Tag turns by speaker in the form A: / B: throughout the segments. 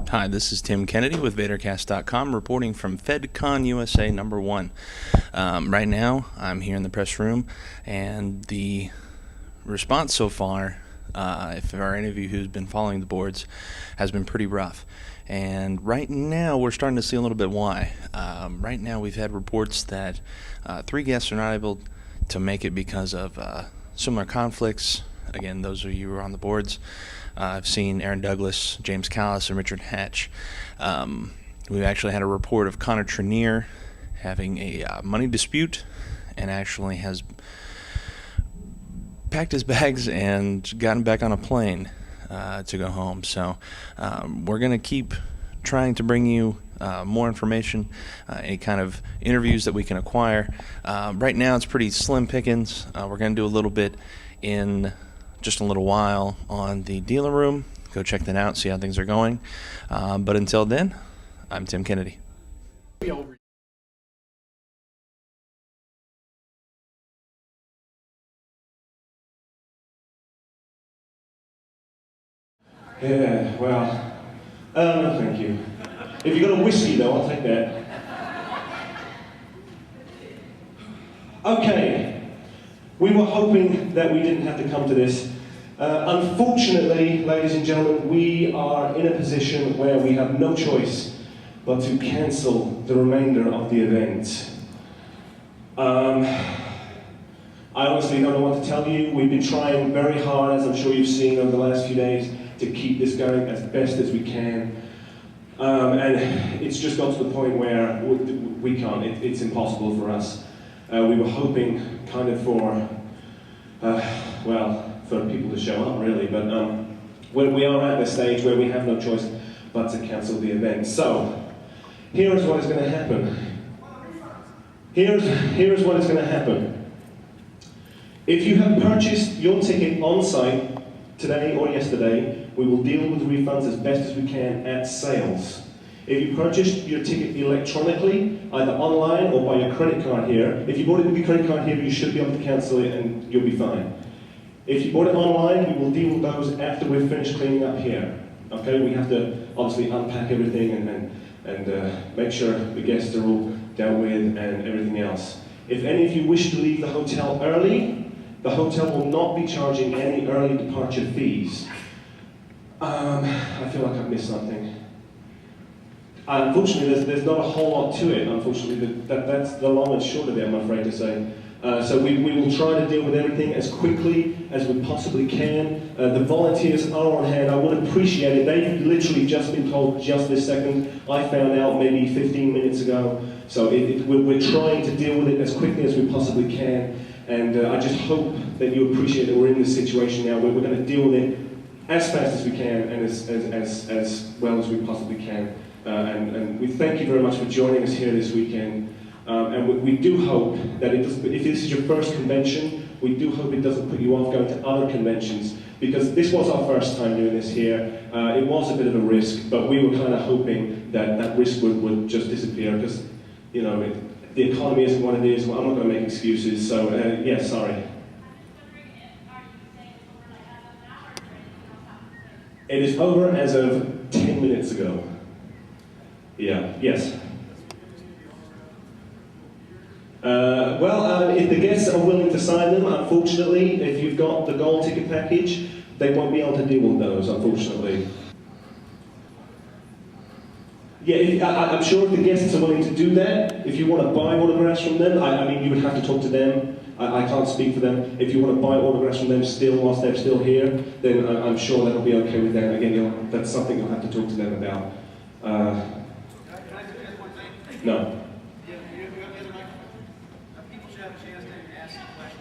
A: Hi, this is Tim Kennedy with VaderCast.com reporting from FedCon USA #1. Right now, I'm here in the press room, and the response so far, if there are any of you who's been following the boards, has been pretty rough. And right now, we're starting to see a little bit why. Right now, we've had reports that 3 guests are not able to make it because of similar conflicts. Again, those of you who are on the boards, I've seen Aaron Douglas, James Callis, and Richard Hatch. We've actually had a report of Connor Trenier having a money dispute and actually has packed his bags and gotten back on a plane to go home. So we're going to keep trying to bring you more information, any kind of interviews that we can acquire. Right now it's pretty slim pickings. We're going to do a little bit in just a little while on the dealer room. Go check that out, see how things are going. But until then, I'm Tim Kennedy.
B: Yeah, well, no thank you. If you got a whiskey though, I'll take that. Okay, we were hoping that we didn't have to come to this. Unfortunately, ladies and gentlemen, we are in a position where we have no choice but to cancel the remainder of the event. I honestly don't know what to tell you. We've been trying very hard, as I'm sure you've seen over the last few days, to keep this going as best as we can. And it's just got to the point where we can't. It's impossible for us. We were hoping kind of for, well, for people to show up, really, but we are at the stage where we have no choice but to cancel the event. So, here's what is going to happen. Here's what is going to happen. If you have purchased your ticket on site today or yesterday, we will deal with the refunds as best as we can at sales. If you purchased your ticket electronically, either online or by your credit card here, if you bought it with your credit card here, you should be able to cancel it and you'll be fine. If you bought it online, we will deal with those after we've finished cleaning up here. Okay, we have to obviously unpack everything and make sure the guests are all dealt with and everything else. If any of you wish to leave the hotel early, the hotel will not be charging any early departure fees. I feel like I've missed something. Unfortunately, there's not a whole lot to it, unfortunately. That's the long and short of it, I'm afraid to say. So we will try to deal with everything as quickly as we possibly can. The volunteers are on hand. I would appreciate it. They've literally just been told just this second. I found out maybe 15 minutes ago. So we're trying to deal with it as quickly as we possibly can. And I just hope that you appreciate that we're in this situation now where we're going to deal with it as fast as we can and as well as we possibly can. And we thank you very much for joining us here this weekend. And we do hope that if this is your first convention, we do hope it doesn't put you off going to other conventions, because this was our first time doing this here. It was a bit of a risk, but we were kind of hoping that that risk would just disappear, because, you know, the economy isn't what it is. Well, I'm not going to make excuses, so yeah, sorry. It is over as of 10 minutes ago. Yeah, yes. Well, if the guests are willing to sign them, unfortunately, if you've got the gold ticket package, they won't be able to deal with those, unfortunately. Yeah, I'm sure if the guests are willing to do that, if you want to buy autographs from them, I mean, you would have to talk to them. I can't speak for them. If you want to buy autographs from them still whilst they're still here, then I'm sure that'll be okay with them. Again, that's something you'll have to talk to them about. No.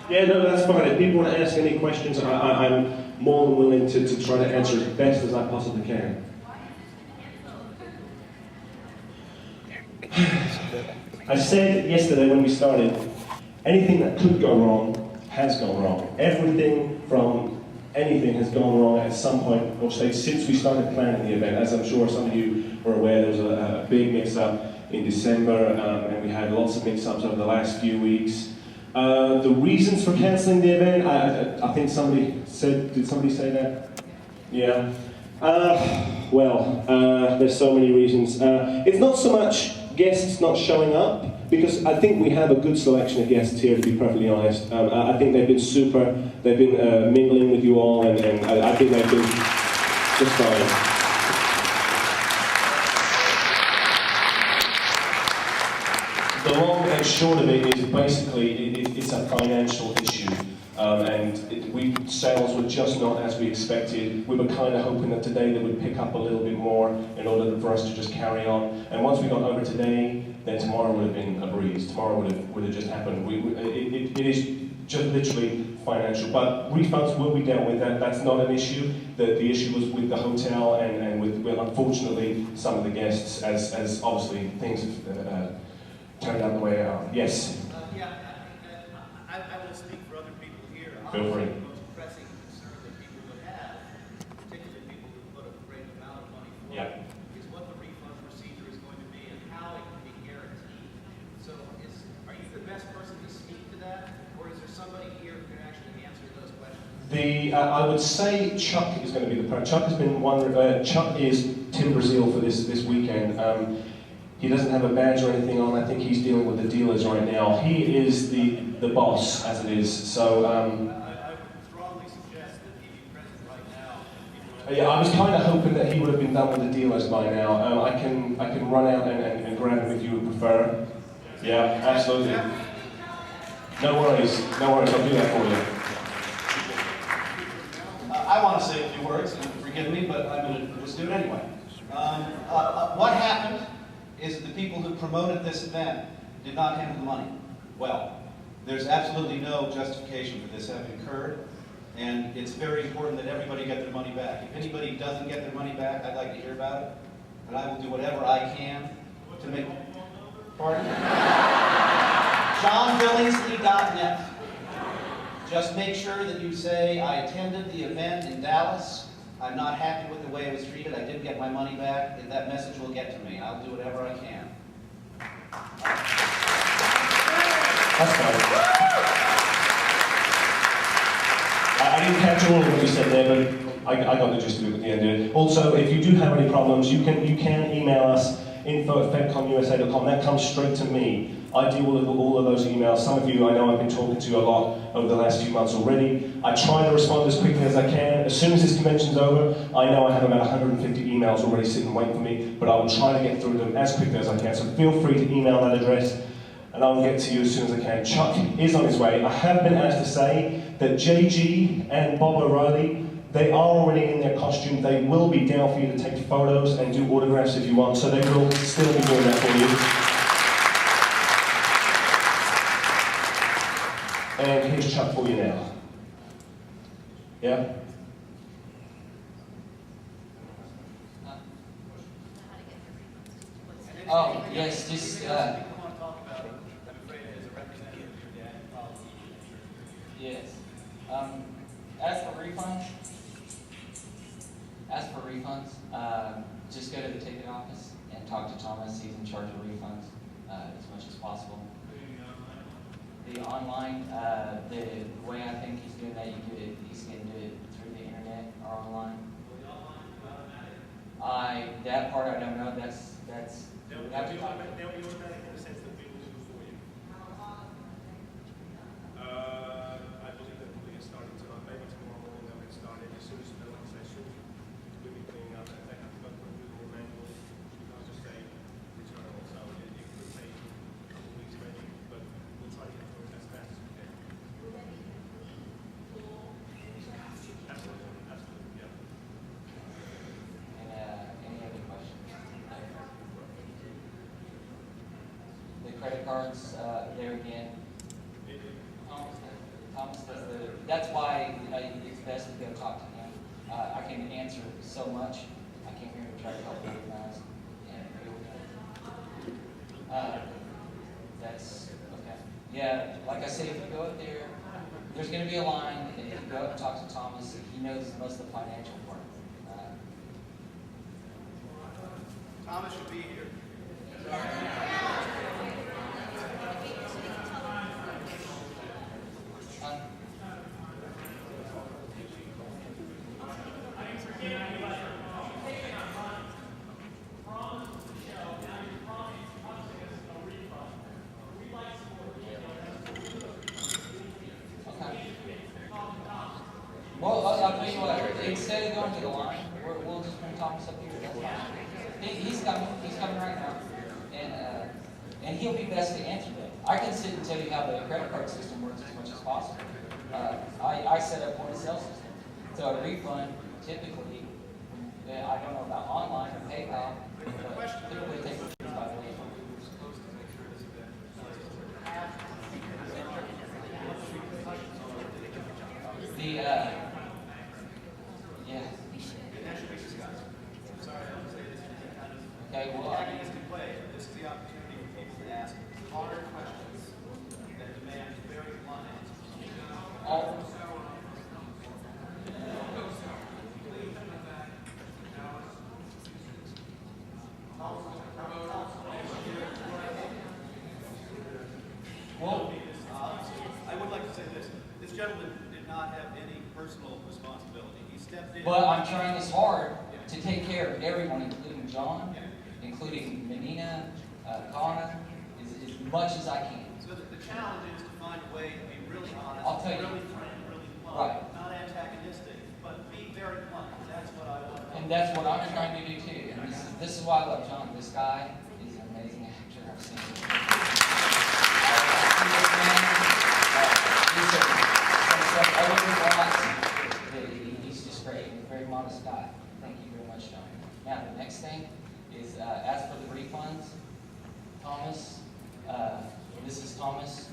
B: Yeah, no, that's fine. If people want to ask any questions, I'm more than willing to try to answer as best as I possibly can. I said yesterday when we started, anything that could go wrong has gone wrong. Everything from anything has gone wrong at some point or stage since we started planning the event. As I'm sure some of you are aware, there was a big mix-up in December, and we had lots of mix-ups over the last few weeks. The reasons for cancelling the event, I think somebody said, did somebody say that? Yeah. There's so many reasons. It's not so much guests not showing up, because I think we have a good selection of guests here, to be perfectly honest. I think they've been super. They've been mingling with you all, and I think they've been just fine. The long and short of it is basically it's a financial issue, sales were just not as we expected. We were kind of hoping that today they would pick up a little bit more in order for us to just carry on. And once we got over today, then tomorrow would have been a breeze. Tomorrow would have just happened. It is just literally financial, but refunds will be dealt with. That's not an issue. The issue was with the hotel and with unfortunately some of the guests, as obviously things have turned out the way they are. Yes.
C: I will speak for other people here.
B: Feel free.
C: The most pressing concern that people would have, particularly people who put a great amount of money forward, is what the refund procedure is going to be and how it can be guaranteed. So, are you the best person to speak to that, or is there somebody here who can actually answer those questions?
B: I would say Chuck is going to be the person. Chuck has been one. Chuck is Tim Brazil for this weekend. He doesn't have a badge or anything on. I think he's dealing with the dealers right now. He is the boss, as it is. So.
C: I would strongly suggest that he be present right now.
B: Yeah, I was kind of hoping that he would have been done with the dealers by now. I can run out and grab him if you would prefer. Yeah, absolutely. No worries. I'll do that for you.
D: I want to say a few words, and forgive me, but I'm going to just do it anyway. What happened is that the people who promoted this event did not handle the money well. There's absolutely no justification for this having occurred, and it's very important that everybody get their money back. If anybody doesn't get their money back, I'd like to hear about it, and I will do whatever I can to make... Pardon? JohnBillingsley.net. Just make sure that you say, I attended the event in Dallas. I'm not happy with the way I was treated. I didn't get my money back. And that message will get to me. I'll do whatever I can.
B: That's fine. I didn't catch all of what you said there, but I got the gist of it at the end of it. Also, if you do have any problems, you can email us, info@FedConUSA.com. That comes straight to me. I deal with all of those emails. Some of you I know I've been talking to a lot over the last few months already. I try to respond as quickly as I can. As soon as this convention's over, I know I have about 150 emails already sitting waiting for me, but I will try to get through them as quickly as I can. So feel free to email that address, and I'll get to you as soon as I can. Chuck is on his way. I have been asked to say that JG and Bob O'Reilly, they are already in their costume. They will be down for you to take photos and do autographs if you want, so they will still be doing that for you. And here's Chuck for you now. Yeah?
E: Oh, yes, just, yes. Just go to the ticket office and talk to Thomas. He's in charge of refunds as much as possible. The online, the way I think he's doing that, he's going to do it through the internet or online. That part I don't know. That's.
C: They'll be automatic in the sense that we will do it for you. I believe that we'll get started tonight. Maybe tomorrow morning they'll get started. As soon as the like session, we'll be cleaning up. If they have to go through the more manual, you can't just say return all. So it could take a couple of weeks maybe, but we'll try to get through it as fast as we can. Absolutely, yeah.
E: Any other questions? The credit cards, there again. Thomas does that's why it's best to go talk to him. I can answer so much. I came here to try to help organize and deal with it. That's okay. Yeah, like I said, if you go up there, there's going to be a line, and if you go up and talk to Thomas, he knows most of the financial part.
C: Thomas should be here.
E: instead of going to the line, we'll just bring Thomas up here. That's fine. He's coming right now, and he'll be best to answer that. I can sit and tell you how the credit card system works as much as possible. I set up point of sale system, so a refund typically, I don't know about online or PayPal, but typically it takes 5 days. Yeah. Okay, well, I mean,
D: this is the opportunity for people to ask harder questions that demand very blunt answers.
E: all, well,
D: I would like to say this. This gentleman did not have any personal responsibility. He stepped in.
E: but I'm trying as hard to take care of everyone, including John, including Menina, Kana, as much as I can.
D: So the challenge is to find a way to be really honest,
E: I'll tell you.
D: really frank, really blunt,
E: Right.
D: not antagonistic, but be very blunt. That's what I want.
E: And that's what I'm trying to do too. And this is why I love John. This guy is an amazing actor. I've seen him. He's just great. He's a very modest guy. Thank you very much, John. Now, the next thing is, as for the refunds, Thomas, this is Thomas.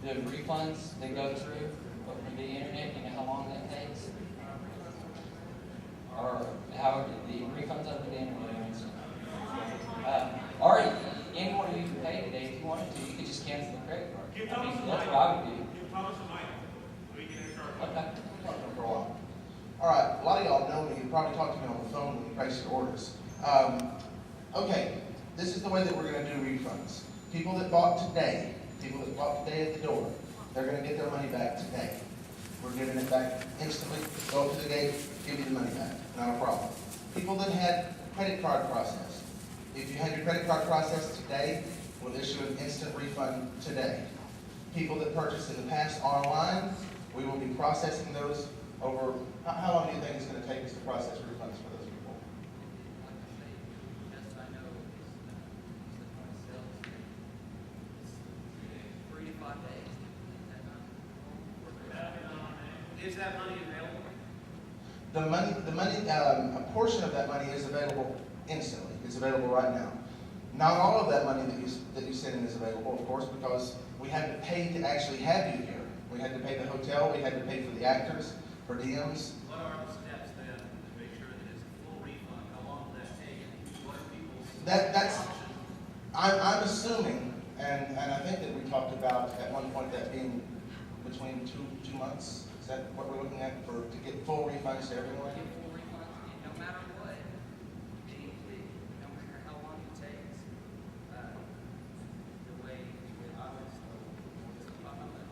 E: The refunds that go through over the internet, you know how long that takes? Or however, the refunds over the internet are instant. Or anyone who can pay today, if you wanted to, you could just cancel the credit card. I mean, that's what I would do. Okay.
F: For a while. All right, a lot of y'all know me. You probably talked to me on the phone when you place your orders. Okay, this is the way that we're going to do refunds. People that bought today at the door, they're going to get their money back today. We're giving it back instantly. Go up to the gate, give you the money back. Not a problem. People that had credit card processed, if you had your credit card processed today, we'll issue an instant refund today. People that purchased in the past online, we will be processing those over, how long do you think it's going to take us to process refunds for those people?
E: Best I know is the point of sale. It's 3 to 5 days.
D: Is that money available?
F: A portion of that money is available instantly. It's available right now. Not all of that money that you send in is available, of course, because we had to pay to actually have you here. We had to pay the hotel, we had to pay for the actors, per diems.
D: What are the steps then to make sure that it's a full refund? How long will that take? What are people's
F: I'm assuming, and I think that we talked about at one point that being between two months. Is that what we're looking at to get full refunds to everyone?
E: Get full refunds, and no matter what, no matter how long it takes, the way I was told by my mother.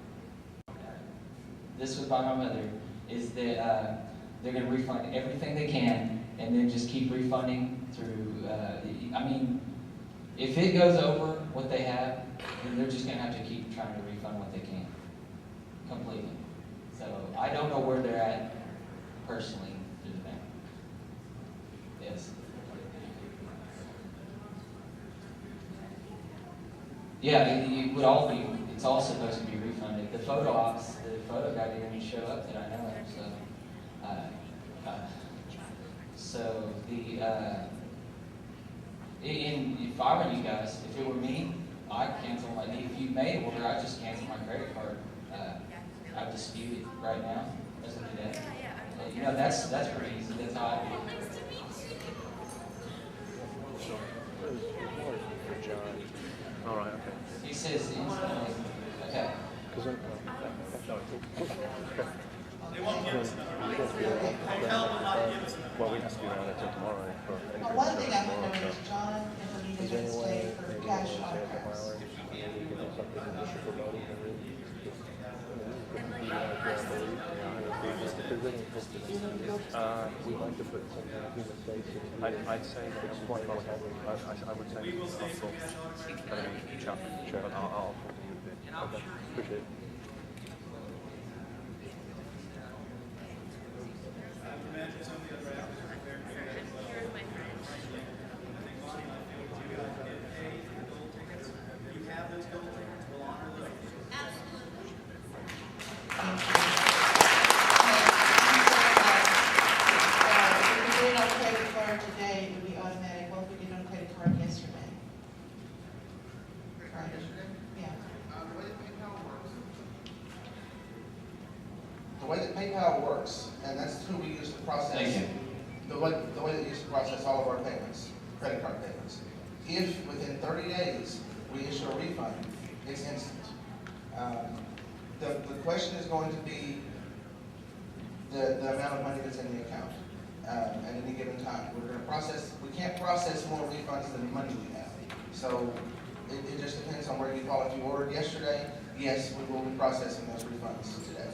E: This was by my mother, is that they're going to refund everything they can, and then just keep refunding through, I mean, if it goes over what they have, then they're just going to have to keep trying to refund what they can, completely. So I don't know where they're at personally through the bank. Yes. Yeah, it would all be, it's all supposed to be refunded. The photo ops, the photo guy didn't even show up that I know of, so if I were you guys, if it were me, I'd cancel my, if you made an order, I'd just cancel my credit card. I'd dispute it right now, as of today. You know, that's pretty easy, that's how I do it.
G: All right, okay.
E: He says instantly, okay.
D: They won't give us another. Hotel will not give us another.
G: Well, we have to be around until tomorrow for any
H: Well, one thing I'm going to do is John and Anita
G: Is there
H: can
G: any
H: stay
G: way
H: for
G: maybe we
H: cash
G: can
H: on
G: stay a couple
H: cards.
G: hours? We can do something initial for voting and then we like to put some kind of human face in. I'd say that it's quite what happened. I would say it's possible. But I mean, sure. But I'll talk to you a bit. Okay. Appreciate it.
D: Imagine
F: the way that we used to process all of our payments, credit card payments. If within 30 days we issue a refund, it's instant. The question is going to be the amount of money that's in the account at any given time. We're going to process, we can't process more refunds than the money we have. So it just depends on where you fall. If you ordered yesterday, yes, we will be processing those refunds today.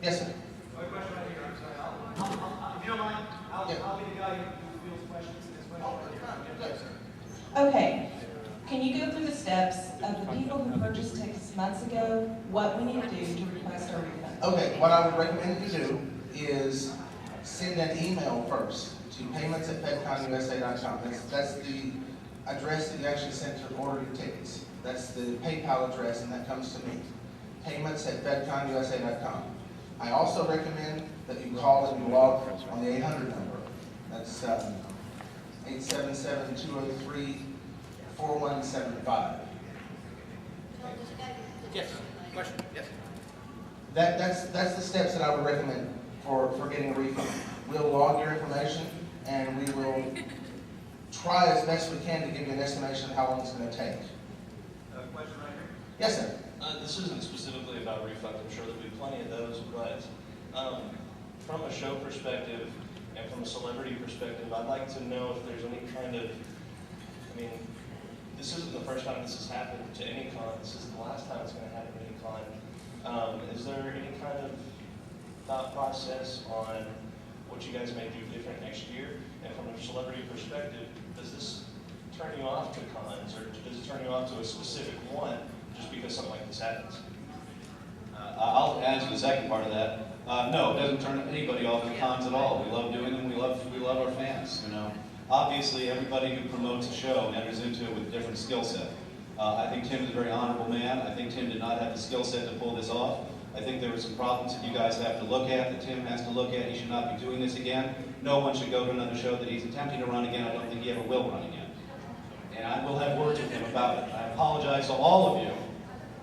F: Yes, sir.
C: My question right here, I'm sorry. If you don't mind, I'll be the guy who fields questions in this way.
F: Yes, sir.
H: Okay, can you go through the steps of the people who purchased tickets months ago, what we need to do to request our refund?
F: Okay, what I would recommend you do is send an email first to payments@FedConUSA.com. That's the address that you actually sent to order your tickets. That's the PayPal address, and that comes to me. Payments@FedConUSA.com. I also recommend that you call and you log on the 800 number. That's 877-203-4175.
C: Yes, question, yes.
F: That's the steps that I would recommend for getting a refund. We'll log your information and we will try as best we can to give you an estimation of how long it's going to take.
C: Question right here.
F: Yes, sir.
I: This isn't specifically about refunds. I'm sure there'll be plenty of those, but from a show perspective and from a celebrity perspective, I'd like to know if there's any kind of, I mean, this isn't the first time this has happened to any con. This is the last time it's going to happen to any con. Is there any kind of thought process on what you guys may do different next year? And from a celebrity perspective, does this turn you off to cons, or does it turn you off to a specific one just because something like this happens?
D: I'll answer the second part of that. No, it doesn't turn anybody off to cons at all. We love doing them. We love our fans. You know, obviously everybody who promotes a show enters into it with a different skill set. I think Tim is a very honorable man. I think Tim did not have the skill set to pull this off. I think there were some problems that you guys have to look at, that Tim has to look at. He should not be doing this again. No one should go to another show that he's attempting to run again. I don't think he ever will run again. And I will have words with him about it. I apologize to all of you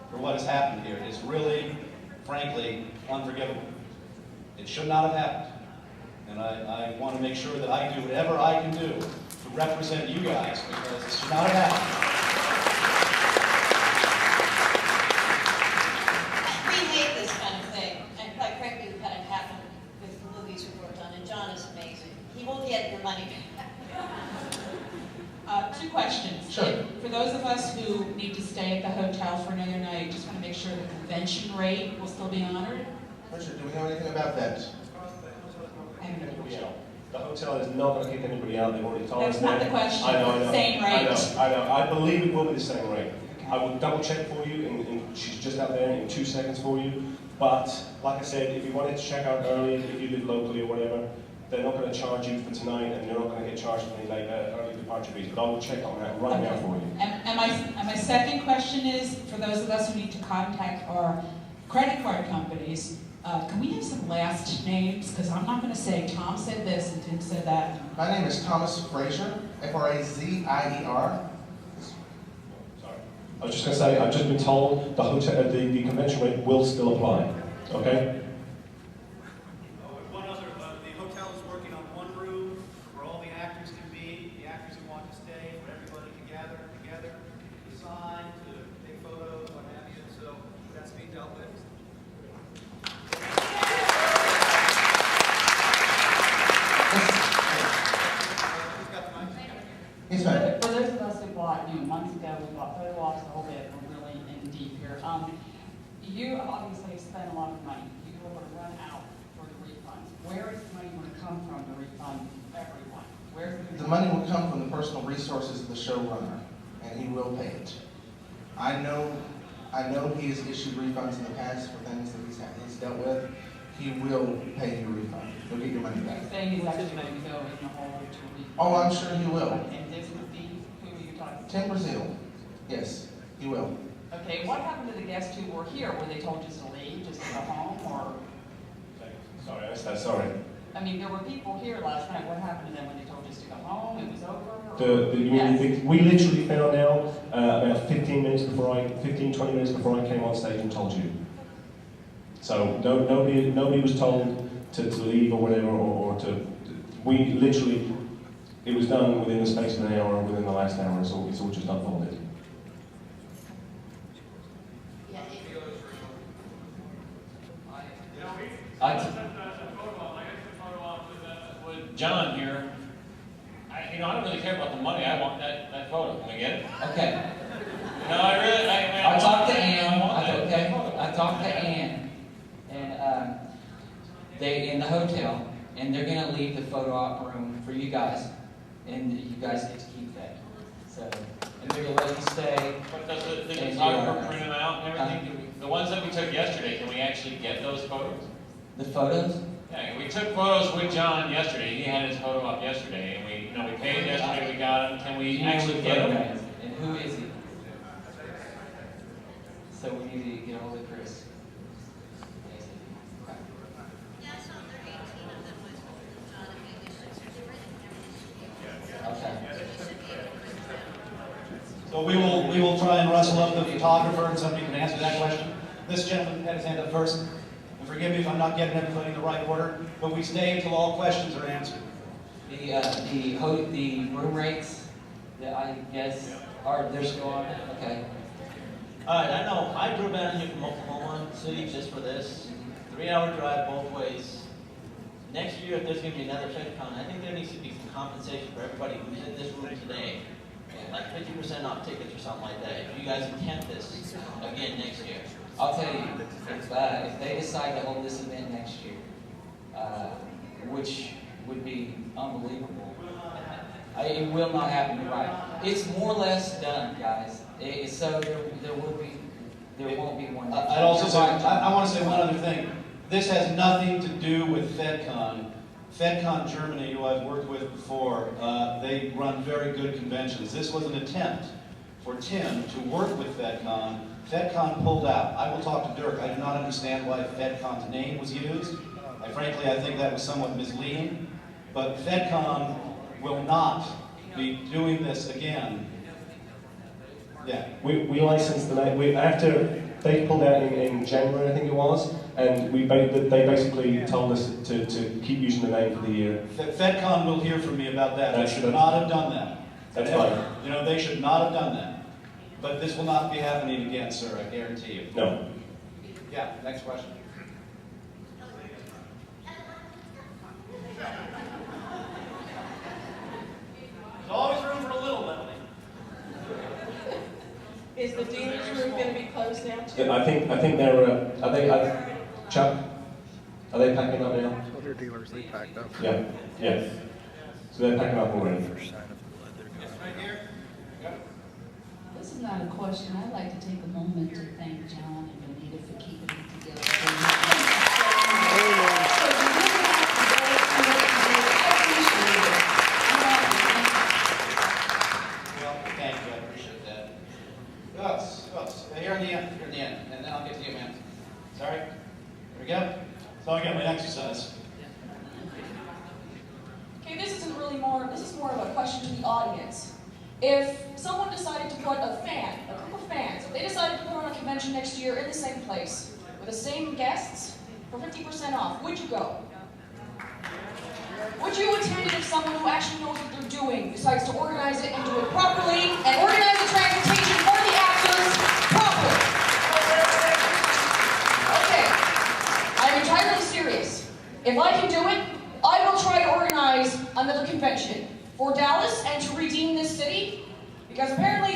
D: for what has happened here. It's really, frankly, unforgivable. It should not have happened. And I want to make sure that I do whatever I can do to represent you guys, because it should not have happened.
J: We hate this kind of thing, and quite frankly, we've had it happen with movies we've worked on, and John is amazing. He will get your money back.
K: Two questions.
F: Sure.
K: For those of us who need to stay at the hotel for another night, just want to make sure the convention rate will still be honored.
F: Richard, do we know anything about that?
B: The hotel is not going to kick anybody out. They've already told us
K: That's not
B: that.
K: the question.
B: I know.
K: Same rate.
B: I know. I believe it will be the same rate. I will double check for you, and she's just out there in 2 seconds for you. But like I said, if you wanted to check out early, if you live locally or whatever, they're not going to charge you for tonight, and you're not going to get charged for any early departure fees. But I will check on that right now for you.
K: And my second question is, for those of us who need to contact our credit card companies, can we have some last names? Because I'm not going to say Tom said this and Tim said that.
F: My name is Thomas Frazier, F-R-A-Z-I-E-R.
B: Sorry. I was just going to say, I've just been told the hotel, the convention rate will still apply. Okay?
C: One other, the hotel is working on one room where all the actors can be, the actors who want to stay, where everybody can gather together, to sign, to take photos, what have you. So that's being dealt with.
F: Yes, ma'am.
K: For those of us who bought, months ago, we bought photo ops a whole bit, we're really in deep here. You obviously have spent a lot of money. You will run out for the refunds. Where is the money going to come from to refund everyone? Where's it going to
F: The
K: come
F: money will come from the personal resources of the showrunner, and he will pay it. I know he has issued refunds in the past for things that he's dealt with. He will pay your refund. You'll get your money back.
K: You're saying he's actually going to go in the hole to refund?
F: Oh, I'm sure he will.
K: And this would be, who are you talking to?
F: Tim Brazil. Yes, he will.
K: Okay, what happened to the guests who were here? Were they told just to leave, just to go home, or?
B: Sorry, I missed that. Sorry.
K: I mean, there were people here last night. What happened to them when they told just to go home? It was over?
B: We literally found out about 15, 20 minutes before I came on stage and told you. So nobody was told to leave or whatever, or to we literally, it was done within the space of an hour, or within the last hour, it's all just unfolded.
L: With John here, I don't really care about the money. I want that photo. Can I get it?
E: Okay.
L: No, I really.
E: I talked to Ann.
L: I
E: talked to Ann, and they in the hotel, and they're gonna leave the photo op room for you guys, and you guys get to keep that. So, and they're gonna let you stay.
L: But does the photographer print them out and everything? The ones that we took yesterday, can we actually get those photos?
E: The photos?
L: Yeah, we took photos with John yesterday. He had his photo op yesterday, and we paid yesterday. We got them. Can we actually get them?
E: And who is he? So we need to get a hold of Chris.
J: Yeah, I saw there 18 of them with John and Haley's pictures. They're in everything.
E: Okay.
D: So we will try and rustle up the photographer, and somebody can answer that question. This gentleman had his hand up first. And forgive me if I'm not getting everybody in the right order, but we stay until all questions are answered.
E: The room rates that I guess they're still on. Okay.
M: Alright, I know, I drove down here from Oklahoma City just for this. 3-hour drive both ways. Next year, if there's going to be another FedCon, I think there needs to be some compensation for everybody who's in this room today. Like 50% off tickets or something like that. If you guys intend this again next year.
E: I'll tell you, if they decide to hold this event next year, which would be unbelievable, it will not happen. You're right. It's more or less done, guys. So there won't be one.
D: I'd also say, I want to say one other thing. This has nothing to do with FedCon. FedCon Germany, who I've worked with before, they run very good conventions. This was an attempt for Tim to work with FedCon. FedCon pulled out. I will talk to Dirk. I do not understand why FedCon's name was used. Frankly, I think that was somewhat misleading. But FedCon will not be doing this again. Yeah.
B: We licensed the name. After they pulled out in January, I think it was, and they basically told us to keep using the name for the year.
D: FedCon will hear from me about that. They should not have done that.
B: That's fine.
D: You know, they should not have done that. But this will not be happening again, sir, I guarantee you.
B: No.
D: Yeah, next question.
M: There's always room for a little, Melanie.
H: Is the dealer's room going to be closed now too?
B: I think they're. Chuck? Are they packing up now?
G: Other dealers, they packed up.
B: Yeah. Yes. So they're packing up already.
N: This is not a question. I'd like to take a moment to thank John and Benita for keeping it together.
D: Well, thank you, I appreciate that. Who else? Here in the end, and then I'll get to you, man. Sorry? Here we go. So I got my exercise.
O: Okay, this is more of a question to the audience. If someone decided to put a group of fans, if they decided to put on a convention next year in the same place, with the same guests, for 50% off, would you go? Would you attend it if someone who actually knows what they're doing decides to organize it and do it properly, and organize the transportation for the actors properly? Okay, I'm entirely serious. If I can do it, I will try to organize another convention for Dallas and to redeem this city, because apparently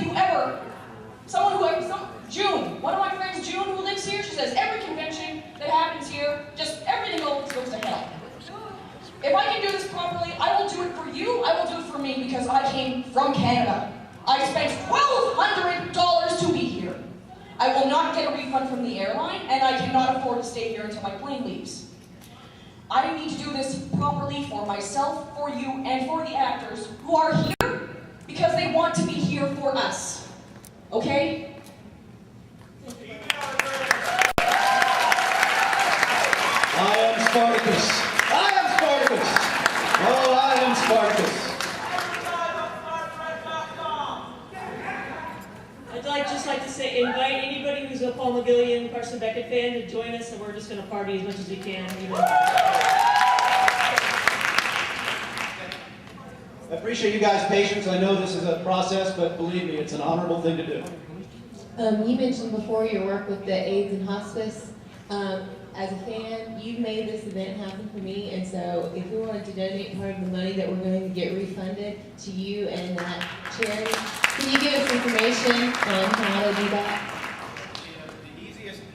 O: June, one of my friends, June, who lives here, she says every convention that happens here, just everything goes to hell. If I can do this properly, I will do it for you, I will do it for me, because I came from Canada. I spent $1,200 to be here. I will not get a refund from the airline, and I cannot afford to stay here until my plane leaves. I need to do this properly for myself, for you, and for the actors who are here because they want to be here for us. Okay?
D: I am Spartacus. I am Spartacus. Oh, I am Spartacus.
P: I'd just like to say, invite anybody who's a Paul McGillian, Carson Beckett fan to join us, and we're just going to party as much as we can.
D: I appreciate you guys' patience. I know this is a process, but believe me, it's an honorable thing to do.
Q: You mentioned before your work with the AIDS and hospice. As a fan, you've made this event happen for me, and so if we wanted to donate part of the money that we're going to get refunded to you and that charity, can you give us information on how to do that?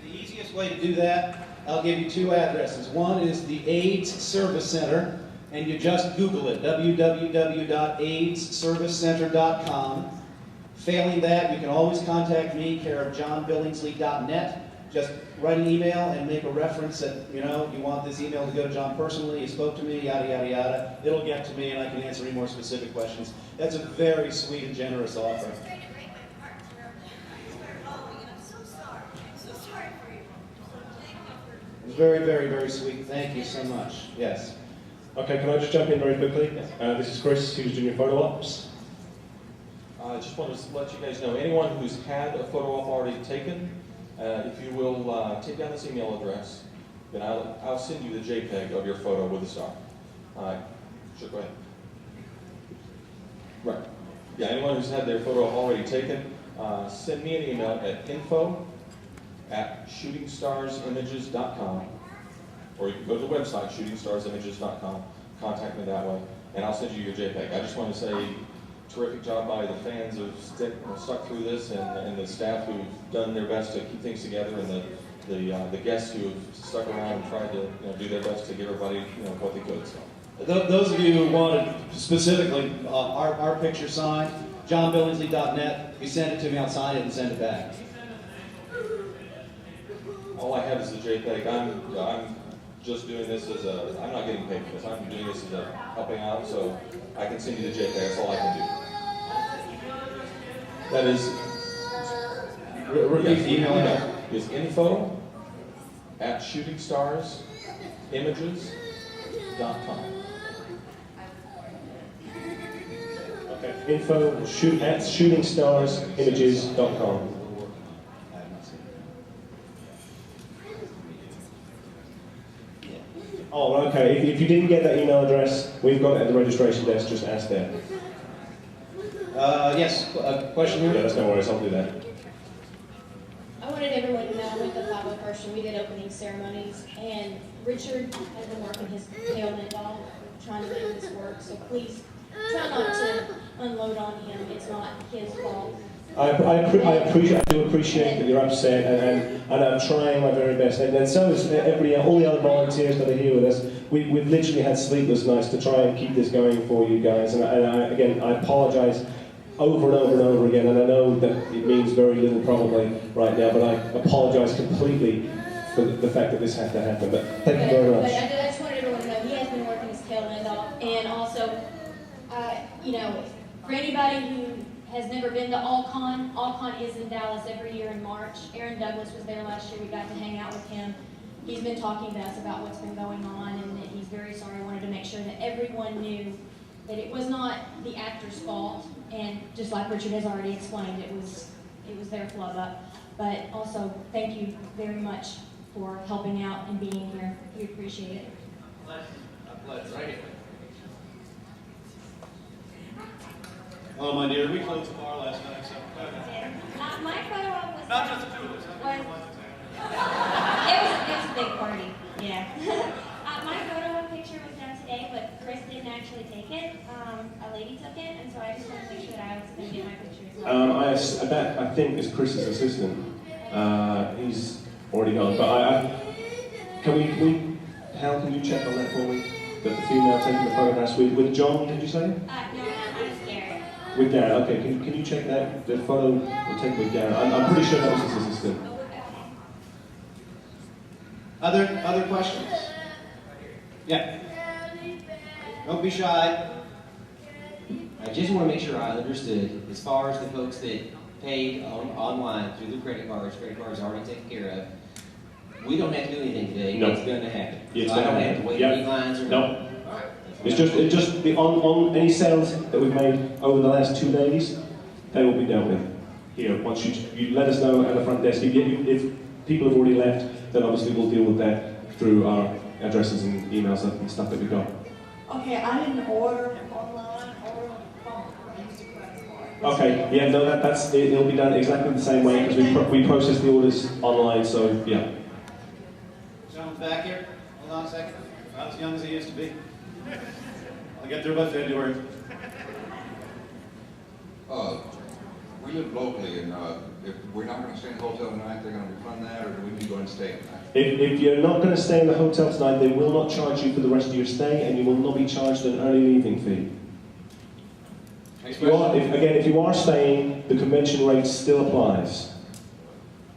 D: The easiest way to do that, I'll give you two addresses. One is the AIDS Service Center, and you just Google it, www.aidsservicecenter.com. Failing that, you can always contact me, care of johnbillingsley.net. Just write an email and make a reference that, you know, you want this email to go to John personally, he spoke to me, yada, yada, yada. It'll get to me and I can answer any more specific questions. That's a very sweet and generous offer. Very, very, very sweet. Thank you so much. Yes.
B: Okay, can I just jump in very quickly? This is Chris, who's doing your photo ops.
R: I just want to let you guys know, anyone who's had a photo op already taken, if you will take down this email address, then I'll send you the JPEG of your photo with the star. Sure, go ahead. Right. Yeah, anyone who's had their photo already taken, send me an email at info@shootingstarsimages.com, or you can go to the website, shootingstarsimages.com, contact me that way, and I'll send you your JPEG. I just want to say, terrific job by the fans who've stuck through this, and the staff who've done their best to keep things together, and the guests who have stuck around and tried to do their best to give everybody what they could. So.
D: Those of you who wanted specifically our picture signed, johnbillingsley.net. If you send it to me, I'll sign it and send it back.
R: All I have is the JPEG. I'm just doing this as I'm not getting paid for this. I'm doing this as a helping out, so I can send you the JPEG. That's all I can do. That is,
D: repeat the email.
R: Is info@shootingstarsimages.com.
B: Okay, info@shootingstarsimages.com. Oh, okay. If you didn't get that email address, we've got it at the registration desk. Just ask there.
D: Yes, a question here?
B: Yeah, that's no worries. I'll do that.
S: I wanted everyone to know with the 501st, we did opening ceremonies, and Richard has been working his tail end off trying to make this work, so please try not to unload on him. It's not his fault.
B: I do appreciate that you're upset, and I'm trying my very best. And so is all the other volunteers that are here with us. We've literally had sleepless nights to try and keep this going for you guys. And I apologize over and over and over again. And I know that it means very little probably right now, but I apologize completely for the fact that this had to happen. But thank you very much.
S: But I just wanted everyone to know he has been working his tail end off, and also, for anybody who has never been to All-Con is in Dallas every year in March. Aaron Douglas was there last year. We got to hang out with him. He's been talking to us about what's been going on, and that he's very sorry. I wanted to make sure that everyone knew that it was not the actor's fault, and just like Richard has already explained, it was their flub up. But also, thank you very much for helping out and being here. We appreciate it.
D: Oh, my dear, we closed the bar last night, so go ahead.
J: My photo op was...
D: Not just the two of us.
J: It was a big party, yeah. My photo op picture was done today, but Chris didn't actually take it. A lady took it, and so I just wanted to make sure that I was going to get my picture as well.
B: I think it's Chris's assistant. He's already gone, but Hal, can you check on that for me? That the female taking the photographs with John, did you say?
J: No, I was Garrett.
B: With Garrett, okay. Can you check that? The photo was taken with Garrett. I'm pretty sure that was his assistant.
D: Other questions? Yeah. Don't be shy.
T: I just want to make sure I understood, as far as the folks that paid online through the credit cards already taken care of, we don't have to do anything today.
B: No.
T: It's going to happen.
B: It's
T: I
B: going
T: don't
B: to
T: have
B: happen.
T: to wait
B: Yep.
T: any lines or
B: No.
T: All right.
B: It's just on any sales that we've made over the last 2 days, they will be dealt with here. Once you let us know at the front desk. If people have already left, then obviously we'll deal with that through our addresses and emails and stuff that we've got.
U: Okay, I didn't order online, order
B: Okay, yeah, no, that's it, it'll be done exactly the same way because we process the orders online, so yeah.
D: Gentleman's back here. Hold on a second. Not as young as he used to be. I'll get through by February.
U: We live locally, and if we're not going to stay in the hotel tonight, they're going to refund that, or do we need to go and stay tonight?
B: If you're not going to stay in the hotel tonight, they will not charge you for the rest of your stay, and you will not be charged an early leaving fee. If you are staying, the convention rate still applies.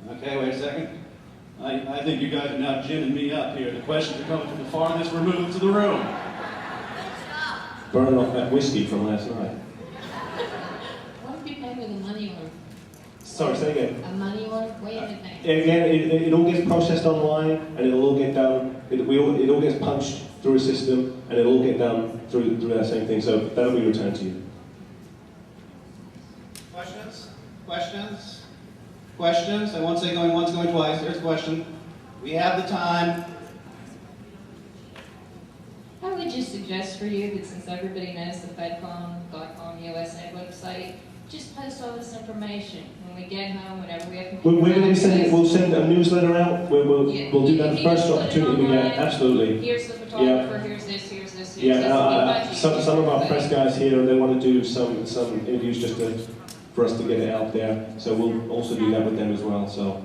D: Okay, wait a second. I think you guys are now ginning me up here. The questions are coming from the farthest removed to the room.
B: Burning off that whiskey from last night.
N: What if you pay with a money order?
B: Sorry, say again.
N: A money order? Way in advance.
B: Again, it all gets processed online, and it'll all get done. It all gets punched through a system, and it'll all get done through that same thing. So that'll be returned to you.
D: Questions? Questions? Questions? I won't say going once, going twice. Here's a question. We have the time.
V: I would just suggest for you that since everybody knows the FedConUSA website, just post all this information when we get home, whenever we have.
B: We'll send a newsletter out. We'll do that the first opportunity we get. Absolutely.
V: Here's the photographer. Here's this. Here's this. Here's
B: Yeah.
V: this.
B: Some of our press guys here, they want to do some interviews just for us to get it out there. So we'll also do that with them as well. So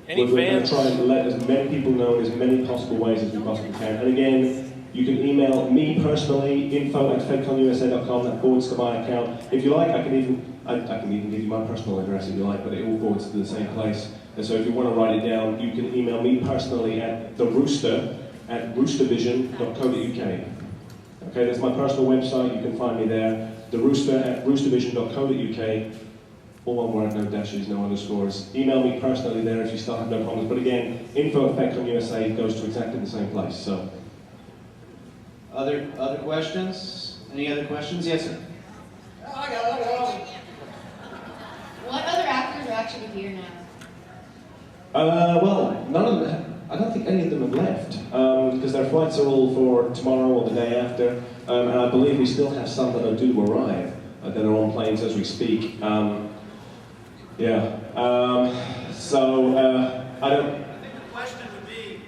B: we're going to try and let as many people know in as many possible ways as we possibly can. And again, you can email me personally, info@FedConUSA.com, that forwards to my account. If you like, I can even give you my personal address if you like, but it all forwards to the same place. And so if you want to write it down, you can email me personally at therooster@roostervision.co.uk. Okay, that's my personal website, you can find me there. therooster@roostervision.co.uk. All one word, no dashes, no underscores. Email me personally there if you still have no problems. But again, info@FedConUSA goes to exactly the same place. So.
D: Other questions? Any other questions? Yes, sir.
V: What other actors are actually here now?
B: Well, none of them. I don't think any of them have left because their flights are all for tomorrow or the day after, and I believe we still have some that are due to arrive that are on planes as we speak. I don't.
C: I think the question would be,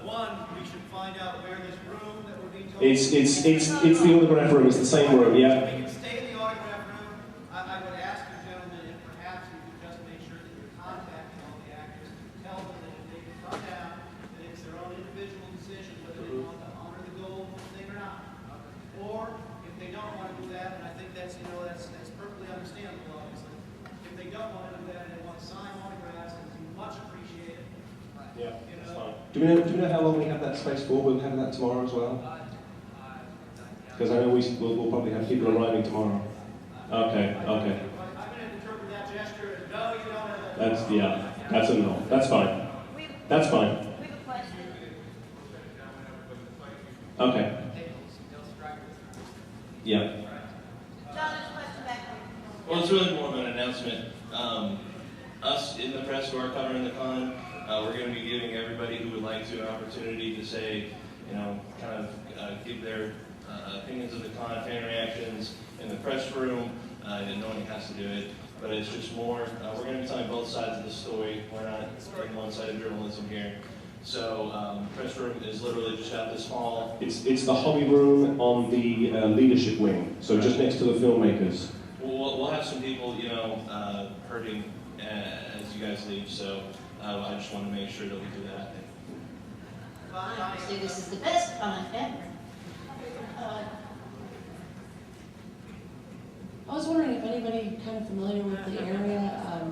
C: one, we should find out where this room that we're being told.
B: It's the autograph room. It's the same room. Yeah.
C: We can stay in the autograph room. I would ask you gentlemen if perhaps you could just make sure that you're contacting all the actors to tell them that if they can come down, that it's their own individual decision whether they want to honor the gold thing or not. Or if they don't want to do that, and I think that's that's perfectly understandable, obviously. If they don't want to do that and they want to sign autographs, it's much appreciated.
B: Yeah, that's fine. Do we know how long we have that space for? We'll have that tomorrow as well. Because I know we'll probably have people arriving tomorrow. Okay.
C: I'm going to interpret that gesture as no, you don't have that.
B: That's a no. That's fine. That's fine. Okay. Yeah.
I: Well, it's really more of an announcement. Us in the press who are covering the con, we're going to be giving everybody who would like to an opportunity to say, kind of give their opinions of the con, fan reactions in the press room, and no one has to do it. But it's just more, we're going to be telling both sides of the story. We're not taking one-sided journalism here. So press room is literally just out this hall.
B: It's the hobby room on the leadership wing, so just next to the filmmakers.
I: We'll have some people, hurting as you guys leave. So I just want to make sure that we do that.
V: Obviously, this is the best con ever.
W: I was wondering if anybody kind of familiar with the area,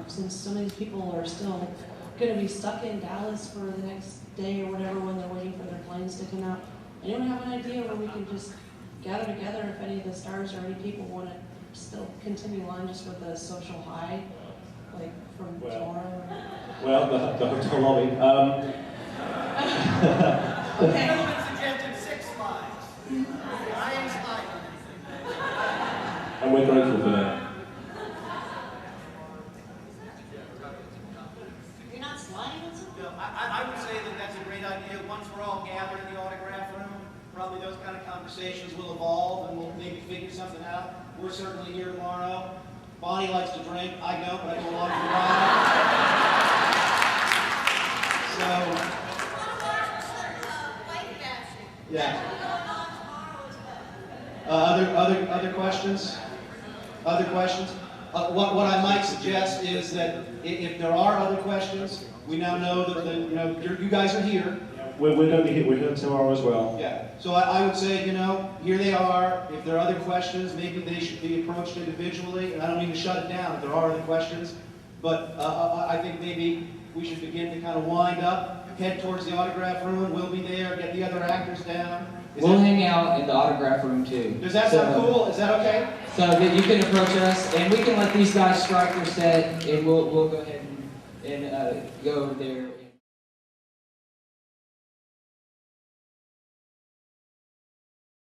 W: since some of these people are still going to be stuck in Dallas for the next day or whatever when they're waiting for their planes to come out. Anyone have an idea where we can just gather together if any of the stars or any people want to still continue on just with the social high, like from tomorrow?
B: Well, the hotel lobby.
W: Okay.
C: Suggested 6 slides. I ain't sliding.
B: And we're grateful for that.
V: You're not sliding on something?
C: No, I would say that that's a great idea. Once we're all gathered in the autograph room, probably those kind of conversations will evolve and we'll maybe figure something out. We're certainly here tomorrow.
D: Bonnie likes to drink. I don't, but I go along for the ride. So, yeah. Other questions? Other questions? What I might suggest is that if there are other questions, we now know that you guys are here.
B: We're going to be here. We're here tomorrow as well.
D: Yeah. So I would say, here they are. If there are other questions, maybe they should be approached individually. And I don't mean to shut it down if there are other questions, but I think maybe we should begin to kind of wind up, head towards the autograph room. We'll be there. Get the other actors down.
E: We'll hang out in the autograph room too.
D: Does that sound cool? Is that okay?
E: So that you can approach us, and we can let these guys strike their set, and we'll go ahead and go over there.